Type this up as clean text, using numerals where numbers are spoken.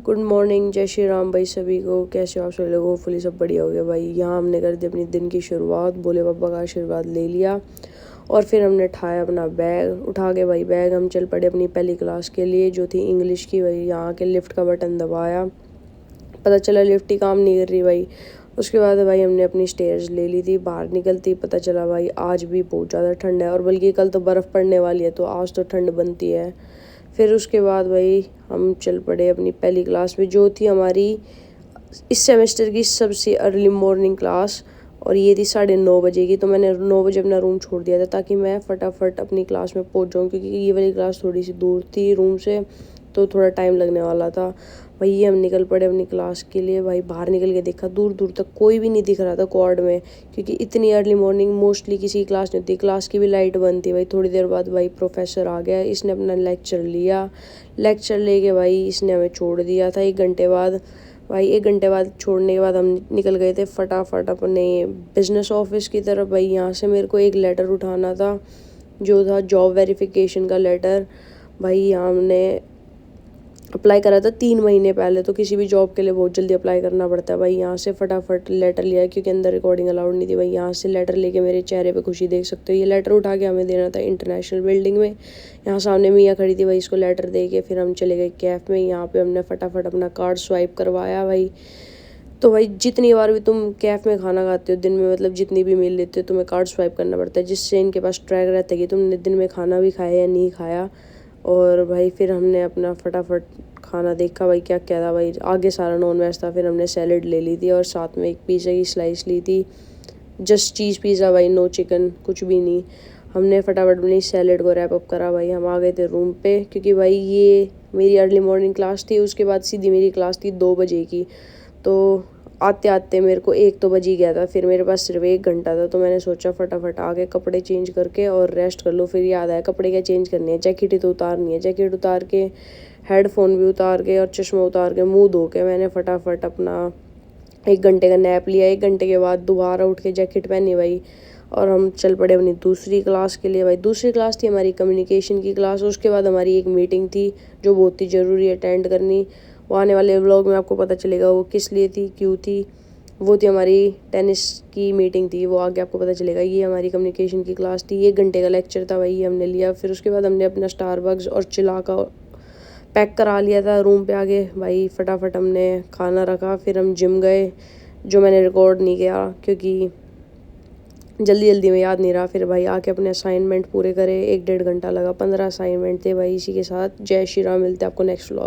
Good morning, जय श्री राम भाई सभी को। कैसे हो आप सभी लोग? होपफुली सब बढ़िया हो गया भाई। यहाँ हमने कर दी अपनी दिन की शुरुआत, भोले बाबा का आशीर्वाद ले लिया और फिर हमने उठाया अपना बैग। उठा के भाई बैग हम चल पड़े अपनी पहली क्लास के लिए जो थी इंग्लिश की। भाई यहाँ के लिफ्ट का बटन दबाया, पता चला लिफ्ट ही काम नहीं कर रही भाई। उसके बाद भाई हमने अपनी स्टेयर्स ले ली थी। बाहर निकलती पता चला भाई आज भी बहुत ज़्यादा ठंड है, और बल्कि कल तो बर्फ़ पड़ने वाली है, तो आज तो ठंड बनती है। फिर उसके बाद भाई हम चल पड़े अपनी पहली क्लास में जो थी हमारी इस सेमेस्टर की सबसे अर्ली मॉर्निंग क्लास, और ये थी 9:30 बजे की। तो मैंने 9 बजे अपना रूम छोड़ दिया था ताकि मैं फटाफट अपनी क्लास में पहुंच जाऊँ, क्योंकि ये वाली क्लास थोड़ी सी दूर थी रूम से, तो थोड़ा टाइम लगने वाला था। भाई ये हम निकल पड़े अपनी क्लास के लिए। भाई बाहर निकल के देखा, दूर दूर तक कोई भी नहीं दिख रहा था क्वाड में, क्योंकि इतनी अर्ली मॉर्निंग मोस्टली किसी क्लास नहीं होती। क्लास की भी लाइट बंद थी। भाई थोड़ी देर बाद भाई प्रोफेसर आ गया, इसने अपना लेक्चर लिया। लेक्चर लेके भाई इसने हमें छोड़ दिया था 1 घंटे बाद। भाई 1 घंटे बाद छोड़ने के बाद हम निकल गए थे फटाफट अपने बिजनेस ऑफिस की तरफ। भाई यहाँ से मेरे को एक लेटर उठाना था जो था जॉब वेरिफिकेशन का लेटर। भाई यहाँ हमने अप्लाई करा था 3 महीने पहले, तो किसी भी जॉब के लिए बहुत जल्दी अप्लाई करना पड़ता है। भाई यहाँ से फटाफट लेटर लिया क्योंकि अंदर रिकॉर्डिंग अलाउड नहीं थी। भाई यहाँ से लेटर लेके मेरे चेहरे पे खुशी देख सकते हो। ये लेटर उठा के हमें देना था इंटरनेशनल बिल्डिंग में। यहाँ सामने मियाँ खड़ी थी, भाई इसको लेटर दे के फिर हम चले गए कैफ़ में। यहाँ पे हमने फटाफट अपना कार्ड स्वाइप करवाया भाई। तो भाई जितनी बार भी तुम कैफ़ में खाना खाते हो दिन में, मतलब जितनी भी मील लेते हो, तुम्हें कार्ड स्वाइप करना पड़ता है, जिससे इनके पास ट्रैक रहता है कि तुमने दिन में खाना भी खाया या नहीं खाया। और भाई फिर हमने अपना फटाफट खाना देखा भाई क्या क्या था। भाई आगे सारा नॉन वेज था। फिर हमने सैलेड ले ली थी और साथ में एक पिज़्ज़ा की स्लाइस ली थी, जस्ट चीज़ पिज़्ज़ा भाई, नो चिकन, कुछ भी नहीं। हमने फटाफट अपनी सैलेड को रैप अप करा। भाई हम आ गए थे रूम पे, क्योंकि भाई ये मेरी अर्ली मॉर्निंग क्लास थी। उसके बाद सीधी मेरी क्लास थी 2 बजे की। तो आते आते मेरे को 1 तो बज ही गया था। फिर मेरे पास सिर्फ 1 घंटा था, तो मैंने सोचा फटाफट आके कपड़े चेंज करके और रेस्ट कर लो। फिर याद आया कपड़े क्या चेंज करने हैं, जैकेट ही तो उतारनी है। जैकेट उतार के, हेडफोन भी उतार के और चश्मा उतार के, मुंह धो के मैंने फटाफट अपना 1 घंटे का नैप लिया। 1 घंटे के बाद दोबारा उठ के जैकेट पहनी भाई, और हम चल पड़े अपनी दूसरी क्लास के लिए। भाई दूसरी क्लास थी हमारी कम्युनिकेशन की क्लास। उसके बाद हमारी एक मीटिंग थी जो बहुत ही ज़रूरी अटेंड करनी। वो आने वाले व्लॉग में आपको पता चलेगा वो किस लिए थी, क्यों थी। वो थी हमारी टेनिस की मीटिंग थी, वो आगे आपको पता चलेगा। ये हमारी कम्युनिकेशन की क्लास थी। 1 घंटे का लेक्चर था भाई, ये हमने लिया। फिर उसके बाद हमने अपना स्टारबक्स और चिला का पैक करा लिया था रूम पे आगे। भाई फटाफट हमने खाना रखा, फिर हम जिम गए, जो मैंने रिकॉर्ड नहीं किया क्योंकि जल्दी जल्दी में याद नहीं रहा। फिर भाई आके अपने असाइनमेंट पूरे करे, 1 डेढ़ घंटा लगा, 15 असाइनमेंट थे भाई। इसी के साथ जय श्री राम, मिलते हैं आपको नेक्स्ट व्लॉग।